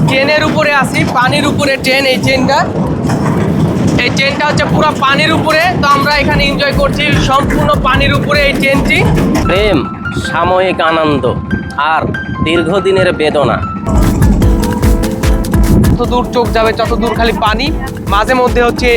ট্রেনের উপরে আছি, পানির উপরে ট্রেন। এই ট্রেনটা হচ্ছে পুরো পানির উপরে। তো আমরা এখানে এনজয় করছি সম্পূর্ণ পানির উপরে এই ট্রেনটি। প্রেম, সাময়িক আনন্দ আর দীর্ঘদিনের বেদনা। যত দূর চোখ যাবে তত দূর খালি পানি। মাঝে মধ্যে হচ্ছে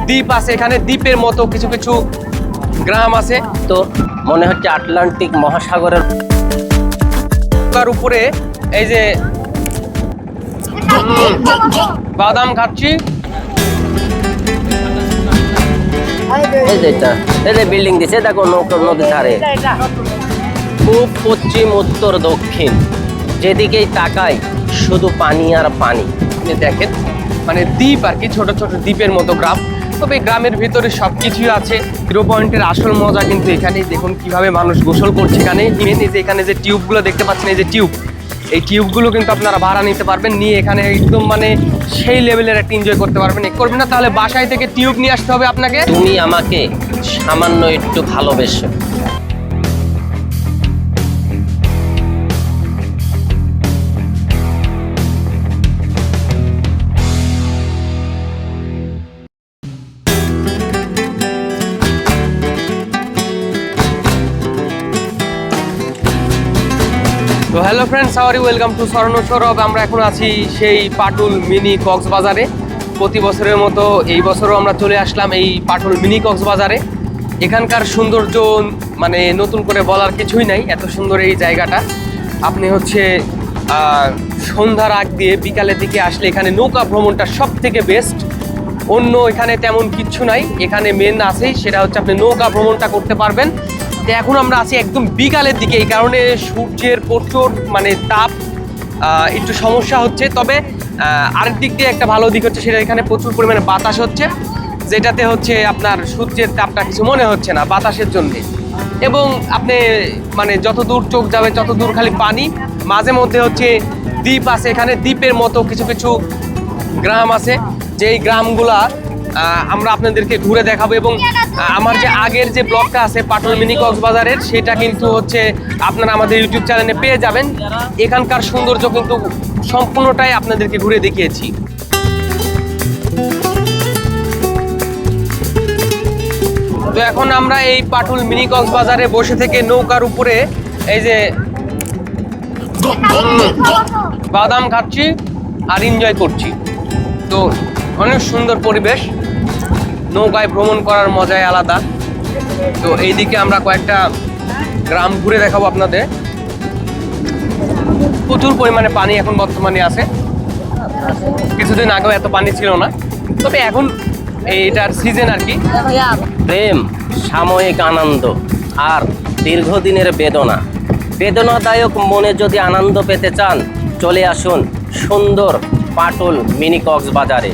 দ্বীপ আছে, এখানে দ্বীপের মতো কিছু কিছু গ্রাম আছে। তো মনে হচ্ছে আটলান্টিক মহাসাগরের উপরে এই যে বাদাম খাচ্ছি। এই যে বিল্ডিং দিছে দেখো নদীর ধারে। পূব, পশ্চিম, উত্তর, দক্ষিণ যেদিকেই তাকাই শুধু পানি আর পানি। দেখেন মানে দ্বীপ আর কি, ছোট ছোট দ্বীপের মতো গ্রাম। তবে গ্রামের ভিতরে সবকিছুই আছে। জিরো পয়েন্টের আসল মজা কিন্তু এখানেই। দেখুন কিভাবে মানুষ গোসল করছে এখানে। এখানে যে টিউবগুলো দেখতে পাচ্ছেন, এই যে টিউব, এই টিউবগুলো কিন্তু আপনারা ভাড়া নিতে পারবেন, নিয়ে এখানে একদম মানে সেই লেভেলের একটা এনজয় করতে পারবেন। করবেন না তাহলে বাসায় থেকে টিউব নিয়ে আসতে হবে আপনাকে। তুমি আমাকে সামান্য একটু ভালোবেসো। তো hello friends, how are you? Welcome to Swarna Saurav. আমরা এখন আছি সেই পাটুল মিনি কক্সবাজারে। প্রতি বছরের মতো এই বছরও আমরা চলে আসলাম এই পাটুল মিনি কক্সবাজারে। এখানকার সৌন্দর্য মানে নতুন করে বলার কিছুই নাই, এত সুন্দর এই জায়গাটা। আপনি হচ্ছে সন্ধ্যার আগ দিয়ে বিকালের দিকে আসলে এখানে নৌকা ভ্রমণটা সব থেকে বেস্ট। অন্য এখানে তেমন কিচ্ছু নাই, এখানে মেন আছেই, সেটা হচ্ছে আপনি নৌকা ভ্রমণটা করতে পারবেন। তো এখন আমরা আছি একদম বিকালের দিকে, এই কারণে সূর্যের প্রচুর মানে তাপ, একটু সমস্যা হচ্ছে। তবে আরেক দিক দিয়ে একটা ভালো দিক হচ্ছে, সেটা এখানে প্রচুর পরিমাণে বাতাস হচ্ছে, যেটাতে হচ্ছে আপনার সূর্যের তাপটা কিছু মনে হচ্ছে না বাতাসের জন্যে। এবং আপনি মানে যত দূর চোখ যাবে তত দূর খালি পানি। মাঝে মধ্যে হচ্ছে দ্বীপ আছে, এখানে দ্বীপের মতো কিছু কিছু গ্রাম আছে, যেই গ্রামগুলা আমরা আপনাদেরকে ঘুরে দেখাবো। এবং আমার যে আগের যে ব্লগটা আছে পাটুল মিনি কক্সবাজারের, সেটা কিন্তু হচ্ছে আপনারা আমাদের ইউটিউব চ্যানেলে পেয়ে যাবেন। এখানকার সৌন্দর্য কিন্তু সম্পূর্ণটাই আপনাদেরকে ঘুরে দেখিয়েছি। তো এখন আমরা এই পাটুল মিনি কক্সবাজারে বসে থেকে নৌকার উপরে এই যে বাদাম খাচ্ছি আর এনজয় করছি। তো অনেক সুন্দর পরিবেশ, নৌকায় ভ্রমণ করার মজাই আলাদা। তো এইদিকে আমরা কয়েকটা গ্রাম ঘুরে দেখাবো আপনাদের। প্রচুর পরিমাণে পানি এখন বর্তমানে আছে, কিছুদিন আগেও এত পানি ছিল না, তবে এখন এইটার সিজন আর কি। প্রেম, সাময়িক আনন্দ আর দীর্ঘদিনের বেদনা। বেদনাদায়ক মনে যদি আনন্দ পেতে চান, চলে আসুন সুন্দর পাটুল মিনি কক্সবাজারে,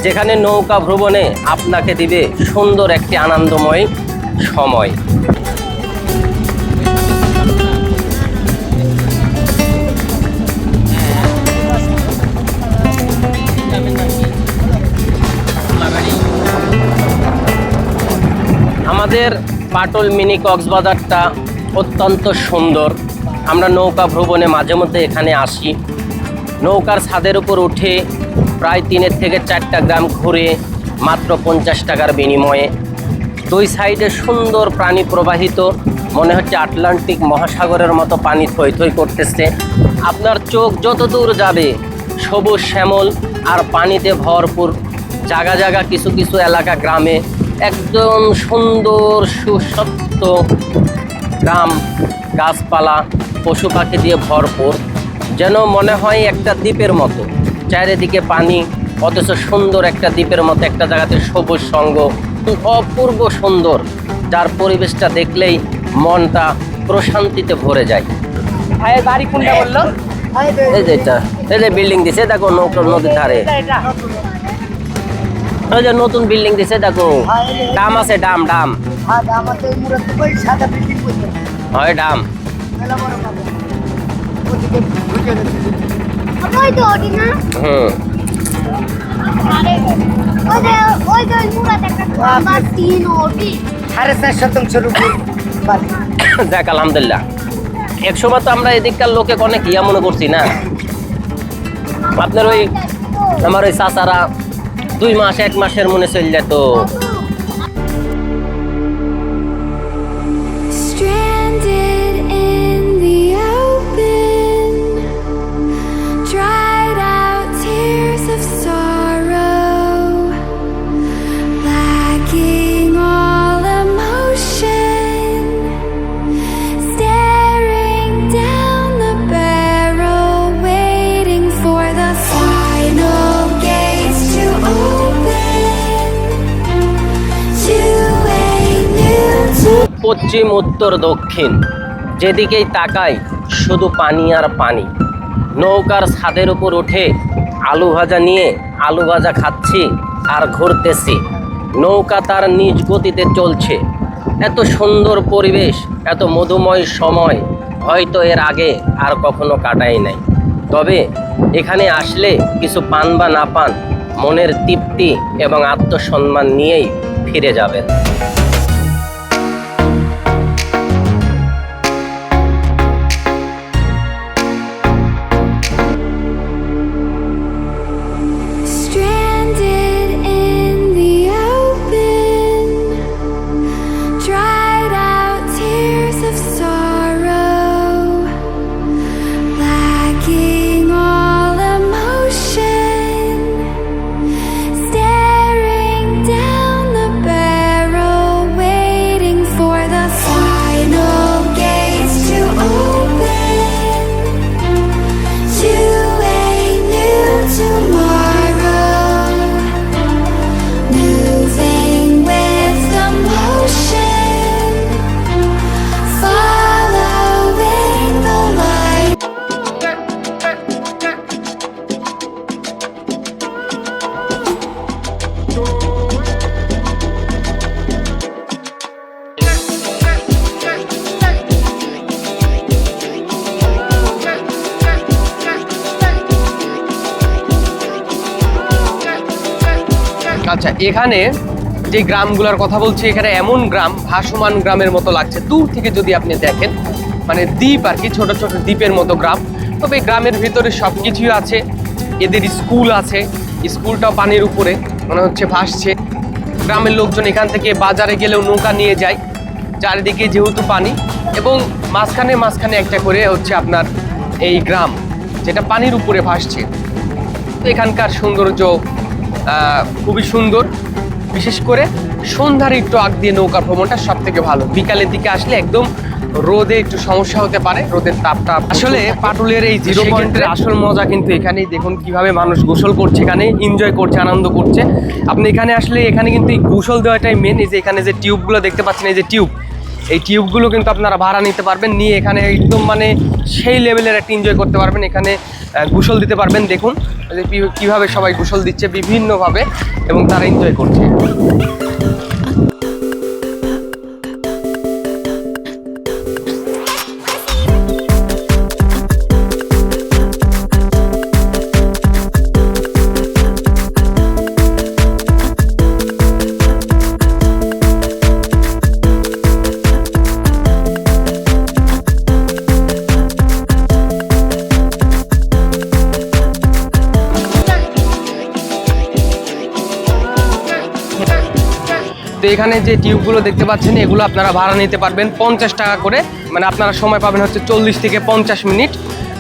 যেখানে নৌকা ভ্রমণে আপনাকে দিবে সুন্দর একটি আনন্দময় সময়। আমাদের পাটুল মিনি কক্সবাজারটা অত্যন্ত সুন্দর। আমরা নৌকা ভ্রমণে মাঝে মধ্যে এখানে আসি। নৌকার ছাদের উপর উঠে প্রায় 3 থেকে 4টা গ্রাম ঘুরে মাত্র 50 টাকার বিনিময়ে। দুই সাইডে সুন্দর প্রাণী প্রবাহিত, মনে হচ্ছে আটলান্টিক মহাসাগরের মতো পানি থই থই করতেছে। আপনার চোখ যত দূর যাবে সবুজ শ্যামল আর পানিতে ভরপুর। জায়গা জায়গা কিছু কিছু এলাকা গ্রামে একদম সুন্দর সুসপ্ত গ্রাম, গাছপালা, পশু পাখি দিয়ে ভরপুর, যেন মনে হয় একটা দ্বীপের মতো। চারিদিকে পানি, অথচ সুন্দর একটা দ্বীপের মতো একটা জায়গাতে সবুজ সঙ্গ, অপূর্ব সুন্দর, যার পরিবেশটা দেখলেই মনটা প্রশান্তিতে ভরে যায়। ভাইয়ের বাড়ি কোনটা বললো? এই যে এটা, এই যে বিল্ডিং দিছে দেখো নদীর ধারে। ওই যে নতুন বিল্ডিং দিছে দেখো, ডাম আছে, ডাম ডাম হয়, ডাম। দেখ আলহামদুলিল্লাহ, 100 বার তো আমরা এদিককার লোকে অনেক ইয়া মনে করছি না। আপনার ওই আমার ওই চাচারা 2 মাস 1 মাসের মনে চল যেত। Stranded in the open, dried out tears of sorrow, lacking all emotion, staring down the barrel, waiting for the final gates to open to a new পশ্চিম উত্তর দক্ষিণ যেদিকেই তাকাই শুধু পানি আর পানি। নৌকার ছাদের উপর উঠে আলু ভাজা নিয়ে আলু ভাজা খাচ্ছি আর ঘুরতেছি। নৌকা তার নিজ গতিতে চলছে। এত সুন্দর পরিবেশ, এত মধুময় সময় হয়তো এর আগে আর কখনো কাটাই নাই। তবে এখানে আসলে কিছু পান বা না পান, মনের তৃপ্তি এবং আত্মসম্মান নিয়েই ফিরে যাবেন। Stranded in the open, dried out tears of sorrow, lacking all emotion, staring down the barrel, waiting for the final gates to open to a new tomorrow, moving with the motion, following the light. আচ্ছা, এখানে যে গ্রামগুলোর কথা বলছি, এখানে এমন গ্রাম ভাসমান গ্রামের মতো লাগছে দূর থেকে যদি আপনি দেখেন, মানে দ্বীপ আর কি, ছোট ছোট দ্বীপের মতো গ্রাম। তবে গ্রামের ভিতরে সব কিছুই আছে। এদের স্কুল আছে, স্কুলটাও পানির উপরে মনে হচ্ছে ভাসছে। গ্রামের লোকজন এখান থেকে বাজারে গেলেও নৌকা নিয়ে যায়, চারিদিকে যেহেতু পানি, এবং মাঝখানে মাঝখানে একটা করে হচ্ছে আপনার এই গ্রাম, যেটা পানির উপরে ভাসছে। তো এখানকার সৌন্দর্য খুবই সুন্দর। বিশেষ করে সন্ধ্যার একটু আগ দিয়ে নৌকা ভ্রমণটা সব থেকে ভালো। বিকালের দিকে আসলে একদম রোদে একটু সমস্যা হতে পারে, রোদের তাপটা। আসলে পাটুলের এই 0 পয়েন্টের আসল মজা কিন্তু এখানেই। দেখুন কিভাবে মানুষ গোসল করছে, এখানে এনজয় করছে, আনন্দ করছে। আপনি এখানে আসলে এখানে কিন্তু এই গোসল দেওয়াটাই মেন। এই যে এখানে যে টিউবগুলো দেখতে পাচ্ছেন, এই যে টিউব, এই টিউবগুলো কিন্তু আপনারা ভাড়া নিতে পারবেন, নিয়ে এখানে একদম মানে সেই লেভেলের একটা এনজয় করতে পারবেন। এখানে গোসল দিতে পারবেন। দেখুন যে কীভাবে সবাই গোসল দিচ্ছে বিভিন্নভাবে, এবং তারা এনজয় করছে। তো এখানে যে টিউবগুলো দেখতে পাচ্ছেন, এগুলো আপনারা ভাড়া নিতে পারবেন 50 টাকা করে। মানে আপনারা সময় পাবেন হচ্ছে 40 থেকে 50 মিনিট,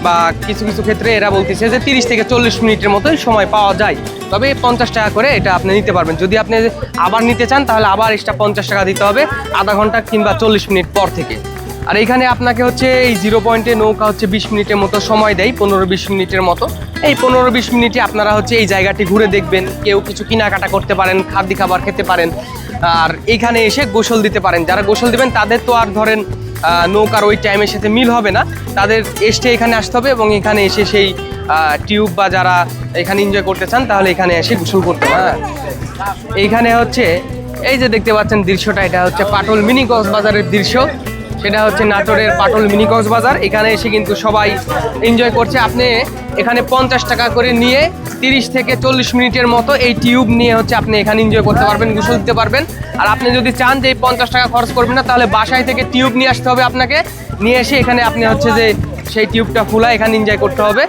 বা কিছু কিছু ক্ষেত্রে এরা বলতেছে যে 30 থেকে 40 মিনিটের মতোই সময় পাওয়া যায়। তবে 50 টাকা করে এটা আপনি নিতে পারবেন। যদি আপনি আবার নিতে চান তাহলে আবার এক্সট্রা 50 টাকা দিতে হবে আধা ঘন্টা কিংবা 40 মিনিট পর থেকে। আর এখানে আপনাকে হচ্ছে এই 0 পয়েন্টে নৌকা হচ্ছে 20 মিনিটের মতো সময় দেয়, 15-20 মিনিটের মতো। এই 15-20 মিনিটে আপনারা হচ্ছে এই জায়গাটি ঘুরে দেখবেন, কেউ কিছু কেনাকাটা করতে পারেন, খাদ্য খাবার খেতে পারেন, আর এখানে এসে গোসল দিতে পারেন। যারা গোসল দিবেন তাদের তো আর ধরেন নৌকার ওই টাইমের সাথে মিল হবে না, তাদের এসে এখানে আসতে হবে, এবং এখানে এসে সেই টিউব বা যারা এখানে এনজয় করতে চান তাহলে এখানে এসে গোসল করতে পারেন। এইখানে হচ্ছে এই যে দেখতে পাচ্ছেন দৃশ্যটা, এটা হচ্ছে পাটুল মিনি কক্সবাজারের দৃশ্য। সেটা হচ্ছে নাটোরের পাটুল মিনি কক্সবাজার। এখানে এসে কিন্তু সবাই এনজয় করছে। আপনি এখানে 50 টাকা করে নিয়ে 30 থেকে 40 মিনিটের মতো এই টিউব নিয়ে হচ্ছে আপনি এখানে এনজয় করতে পারবেন, গোসল দিতে পারবেন। আর আপনি যদি চান যে এই 50 টাকা খরচ করবেন না, তাহলে বাসায় থেকে টিউব নিয়ে আসতে হবে আপনাকে, নিয়ে এসে এখানে আপনি হচ্ছে যে সেই টিউবটা ফুলা এখানে এনজয় করতে হবে।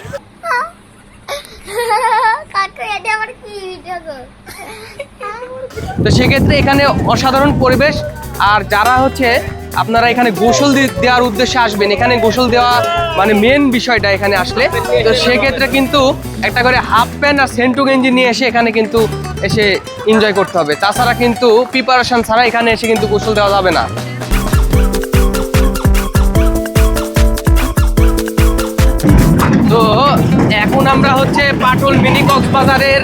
তো সেক্ষেত্রে এখানে অসাধারণ পরিবেশ। আর যারা হচ্ছে আপনারা এখানে গোসল দেওয়ার উদ্দেশ্যে আসবেন, এখানে গোসল দেওয়া মানে মেন বিষয়টা এখানে আসলে, তো সেক্ষেত্রে কিন্তু একটা করে হাফ প্যান্ট আর সেন্টু গেঞ্জি নিয়ে এসে এখানে কিন্তু এসে এনজয় করতে হবে। তাছাড়া কিন্তু প্রিপারেশন ছাড়া এখানে এসে কিন্তু গোসল দেওয়া যাবে না। তো এখন আমরা হচ্ছে পাটুল মিনি কক্সবাজারের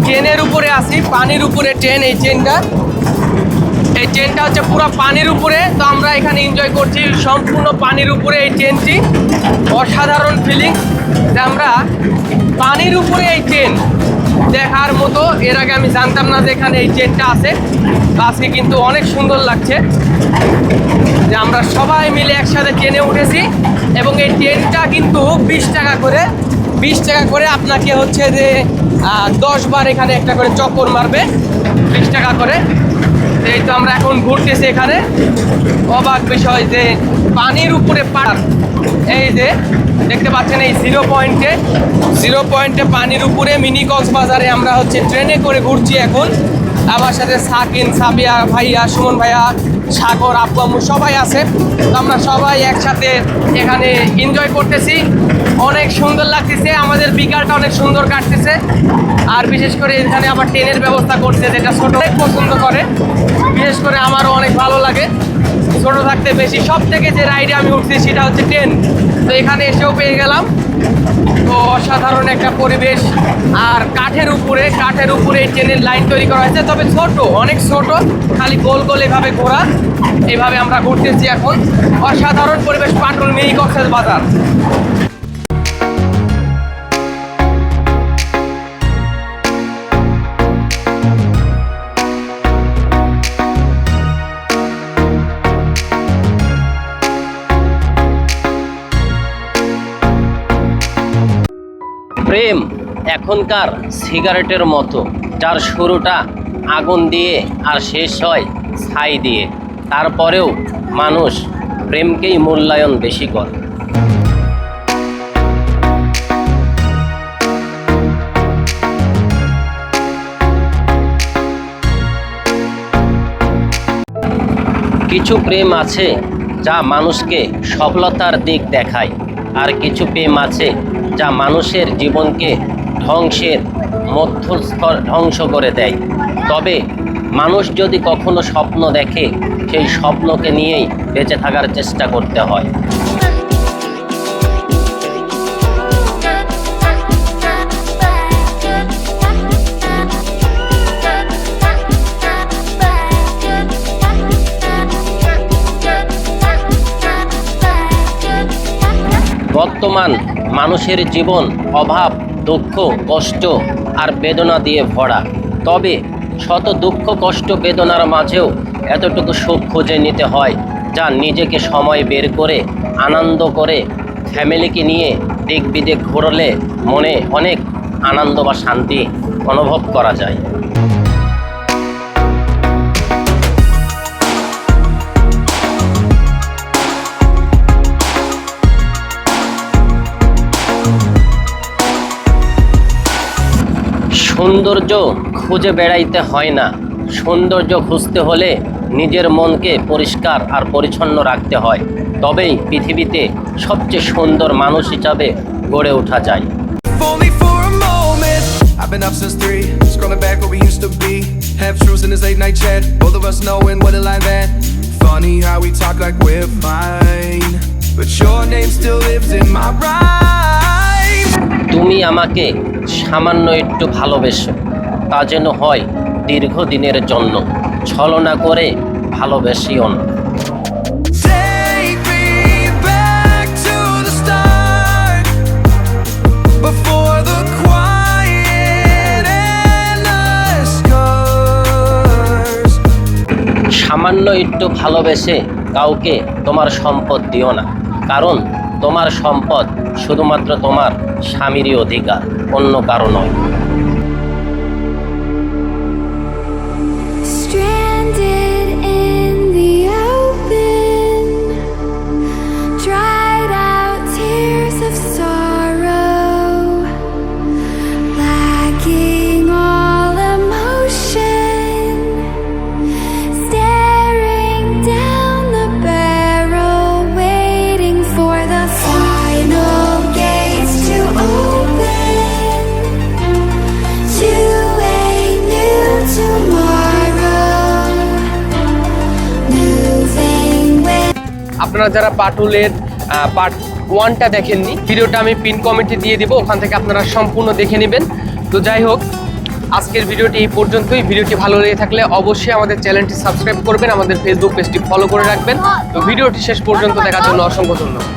ট্রেনের উপরে আছি, পানির উপরে ট্রেন। এই ট্রেনটা হচ্ছে পুরো পানির উপরে। তো আমরা এখানে এনজয় করছি সম্পূর্ণ পানির উপরে এই ট্রেনটি। অসাধারণ ফিলিং যে আমরা পানির উপরে এই ট্রেন দেখার মতো। এর আগে আমি জানতাম না যে এখানে এই ট্রেনটা আছে। আজকে কিন্তু অনেক সুন্দর লাগছে যে আমরা সবাই মিলে একসাথে ট্রেনে উঠেছি। এবং এই ট্রেনটা কিন্তু 20 টাকা করে আপনাকে হচ্ছে যে 10 বার এখানে একটা করে চক্কর মারবে, 20 টাকা করে। এই তো আমরা এখন ঘুরতেছি এখানে। অবাক বিষয় যে পানির উপরে পার, এই যে দেখতে পাচ্ছেন এই জিরো পয়েন্টে পানির উপরে মিনি কক্সবাজারে আমরা হচ্ছে ট্রেনে করে ঘুরছি এখন। আমার সাথে সাকিন, সাবিয়া ভাইয়া, সুমন ভাইয়া, সাগর, আব্বু আম্মু সবাই আছে। তো আমরা সবাই একসাথে এখানে এনজয় করতেছি। অনেক সুন্দর লাগতেছে, আমাদের বিকালটা অনেক সুন্দর কাটতেছে। আর বিশেষ করে এখানে আবার ট্রেনের ব্যবস্থা করছে, যেটা ছোট পছন্দ করে। বিশেষ করে আমারও অনেক ভালো লাগে ছোট থাকতে বেশি। সব থেকে যে রাইডে আমি উঠছি সেটা হচ্ছে ট্রেন। তো এখানে এসেও পেয়ে গেলাম। তো অসাধারণ একটা পরিবেশ। আর কাঠের উপরে এই ট্রেনের লাইন তৈরি করা হয়েছে, তবে ছোট, অনেক ছোট, খালি গোল গোল এভাবে ঘোরা। এইভাবে আমরা ঘুরতেছি এখন। অসাধারণ পরিবেশ পাটুল মিনি কক্সবাজার। প্রেম এখনকার সিগারেটের মতো, যার শুরুটা আগুন দিয়ে আর শেষ হয় ছাই দিয়ে। তারপরেও মানুষ প্রেমকেই মূল্যায়ন বেশি করে। কিছু প্রেম আছে যা মানুষকে সফলতার দিক দেখায়, আর কিছু প্রেম আছে যা মানুষের জীবনকে ধ্বংসের মধ্যস্থল ধ্বংস করে দেয়। তবে মানুষ যদি কখনো স্বপ্ন দেখে, সেই স্বপ্নকে নিয়েই বেঁচে থাকার চেষ্টা করতে হয়। বর্তমান মানুষের জীবন অভাব, দুঃখ, কষ্ট আর বেদনা দিয়ে ভরা। তবে শত দুঃখ, কষ্ট, বেদনার মাঝেও এতটুকু সুখ খুঁজে নিতে হয়, যা নিজেকে সময় বের করে আনন্দ করে ফ্যামিলিকে নিয়ে দিক বিদিক ঘুরলে মনে অনেক আনন্দ বা শান্তি অনুভব করা যায়। সৌন্দর্য খুঁজে বেড়াইতে হয় না, সৌন্দর্য খুঁজতে হলে নিজের মনকে পরিষ্কার আর পরিচ্ছন্ন রাখতে হয়। তবেই পৃথিবীতে সবচেয়ে সুন্দর মানুষ হিসাবে গড়ে ওঠা যায়। Only for a moment. I've been up since 3, scrolling back where we used to be. Half truths in this late night chat, both of us knowing what a lie that. Funny how we talk like we're fine, but your name still lives in my rhyme. তুমি আমাকে সামান্য একটু ভালোবেসো, তা যেন হয় দীর্ঘদিনের জন্য, ছলনা করে ভালোবেসিও না। Take me back to the start, before the quiet endless scars. সামান্য একটু ভালোবেসে কাউকে তোমার সম্পদ দিও না, কারণ তোমার সম্পদ শুধুমাত্র তোমার স্বামীরই অধিকার, অন্য কারো নয়। Stranded in the open, dried out tears of sorrow, lacking আপনারা যারা পাটুলের পার্ট 1টা দেখেননি, ভিডিওটা আমি পিন কমেন্টে দিয়ে দিব, ওখান থেকে আপনারা সম্পূর্ণ দেখে নেবেন। তো যাই হোক, আজকের ভিডিওটি এই পর্যন্তই। ভিডিওটি ভালো লেগে থাকলে অবশ্যই আমাদের চ্যানেলটি সাবস্ক্রাইব করবেন, আমাদের ফেসবুক পেজটি ফলো করে রাখবেন। তো ভিডিওটি শেষ পর্যন্ত দেখার জন্য অসংখ্য ধন্যবাদ।